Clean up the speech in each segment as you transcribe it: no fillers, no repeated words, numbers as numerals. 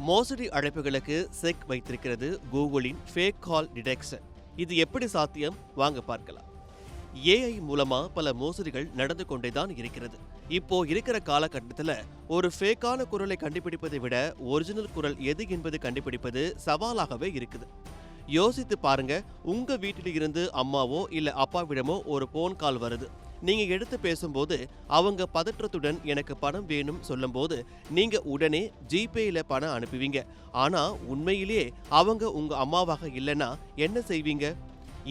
மோசடி அழைப்புகளுக்கு செக் வைத்திருக்கிறது கூகுளின் ஃபேக் கால் டிடெக்ஷன். இது எப்படி சாத்தியம்? வாங்க பார்க்கலாம். ஏஐ மூலமா பல மோசடிகள் நடந்து கொண்டேதான் இருக்கிறது. இப்போ இருக்கிற காலகட்டத்தில் ஒரு ஃபேக்கான குரலை கண்டுபிடிப்பதை விட ஒரிஜினல் குரல் எது என்பது கண்டுபிடிப்பது சவாலாகவே இருக்குது. யோசித்து பாருங்க, உங்க வீட்டில் இருந்து அம்மாவோ இல்ல அப்பாவிடமோ ஒரு போன் கால் வருது. நீங்க எடுத்து பேசும்போது அவங்க பதற்றத்துடன் எனக்கு பணம் வேணும் சொல்லும்போது நீங்க உடனே ஜிபேல பணம் அனுப்புவீங்க. ஆனா உண்மையிலேயே அவங்க உங்க அம்மாவாக இல்லைன்னா என்ன செய்வீங்க?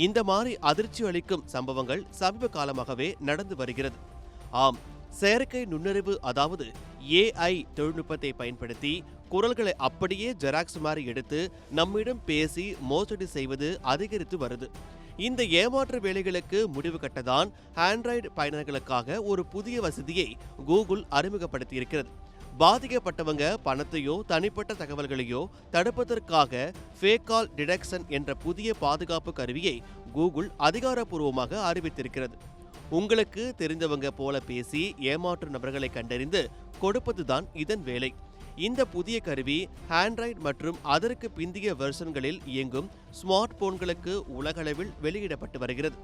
இந்த மாதிரி அதிர்ச்சி அளிக்கும் சம்பவங்கள் சமீப காலமாகவே நடந்து வருகிறது. ஆம், செயற்கை நுண்ணறிவு அதாவது ஏஐ தொழில்நுட்பத்தை பயன்படுத்தி குரல்களை அப்படியே ஜெராக்ஸ் மாதிரி எடுத்து நம்மிடம் பேசி மோசடி செய்வது அதிகரித்து வருது. இந்த ஏமாற்று வேலைகளுக்கு முடிவு கட்டதான் ஆண்ட்ராய்டு பயனர்களுக்காக ஒரு புதிய வசதியை கூகுள் அறிமுகப்படுத்தியிருக்கிறது. பாதிக்கப்பட்டவங்க பணத்தையோ தனிப்பட்ட தகவல்களையோ தடுப்பதற்காக ஃபேக் கால் டிடெக்ஷன் என்ற புதிய பாதுகாப்பு கருவியை கூகுள் அதிகாரப்பூர்வமாக அறிவித்திருக்கிறது. உங்களுக்கு தெரிந்தவங்க போல பேசி ஏமாற்று நபர்களை கண்டறிந்து கொடுப்பதுதான் இதன் வேலை. இந்த புதிய கருவி ஆண்ட்ராய்டு மற்றும் அதற்கு பிந்திய வெர்ஷன்களில் இயங்கும் ஸ்மார்ட் போன்களுக்கு உலகளவில் வெளியிடப்பட்டு வருகிறது.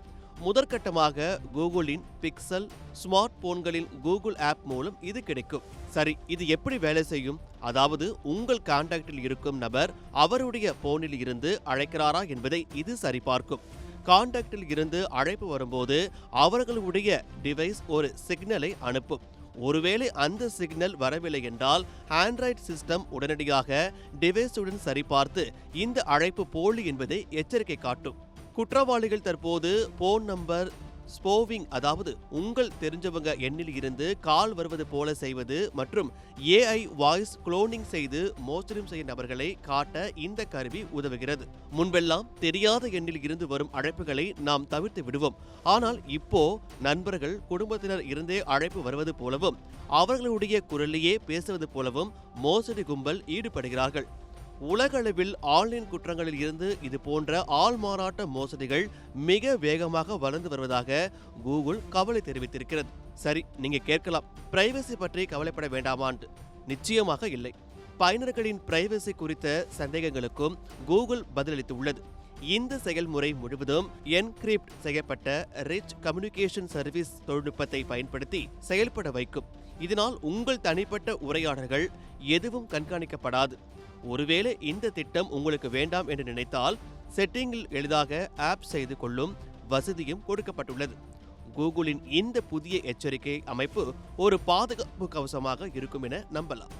முதற்கட்டமாக கூகுளின் பிக்சல் ஸ்மார்ட் போன்களின் கூகுள் ஆப் மூலம் இது கிடைக்கும். சரி, இது எப்படி வேலை செய்யும்? அதாவது உங்கள் கான்டாக்டில் இருக்கும் நபர் அவருடைய போனில் இருந்து அழைக்கிறாரா என்பதை இது சரிபார்க்கும். கான்டாக்டில் இருந்து அழைப்பு வரும்போது அவர்களுடைய டிவைஸ் ஒரு சிக்னலை அனுப்பும். ஒருவேளை அந்த சிக்னல் வரவில்லை என்றால் ஆண்ட்ராய்டு சிஸ்டம் உடனடியாக டிவைஸுடன் சரிபார்த்து இந்த அழைப்பு போலி என்பதை எச்சரிக்கை காட்டும். குற்றவாளிகள் தற்போது போன் நம்பர் ஸ்போவிங், அதாவது உங்கள் தெரிஞ்சவங்க எண்ணில் இருந்து கால் வருவது போல செய்வது மற்றும் ஏஐ வாய்ஸ் குளோனிங் செய்து மோசடி செய்யும் நபர்களை காட்ட இந்த கருவி உதவுகிறது. முன்பெல்லாம் தெரியாத எண்ணில் இருந்து வரும் அழைப்புகளை நாம் தவிர்த்து விடுவோம். ஆனால் இப்போ நண்பர்கள் குடும்பத்தினர் இருந்தே அழைப்பு வருவது போலவும் அவர்களுடைய குரலையே பேசுவது போலவும் மோசடி கும்பல் ஈடுபடுகிறார்கள். உலகளவில் ஆன்லைன் குற்றங்களில் இருந்து இது போன்ற ஆள்மாறாட்ட மோசடிகள் மிக வேகமாக வளர்ந்து வருவதாக கூகுள் கவலை தெரிவித்திருக்கிறது. சரி, நீங்க கேட்கலாம், பிரைவசி பற்றி கவலைப்பட வேண்டாமான்னு. நிச்சயமாக இல்லை. பயனர்களின் பிரைவசி குறித்த சந்தேகங்களுக்கும் கூகுள் பதிலளித்துள்ளது. இந்த செயல்முறை முழுவதும் என்கிரிப்ட் செய்யப்பட்ட ரிச் கம்யூனிகேஷன் சர்வீஸ் தொழில்நுட்பத்தை பயன்படுத்தி செயல்பட வைக்கும். இதனால் உங்கள் தனிப்பட்ட உரையாடல்கள் எதுவும் கண்காணிக்கப்படாது. ஒருவேளை இந்த திட்டம் உங்களுக்கு வேண்டாம் என்று நினைத்தால் செட்டிங்கில் எளிதாக ஆப் செய்து கொள்ளும் வசதியும் கொடுக்கப்பட்டுள்ளது. கூகுளின் இந்த புதிய எச்சரிக்கை அமைப்பு ஒரு பாதுகாப்பு கவசமாக இருக்கும் என நம்பலாம்.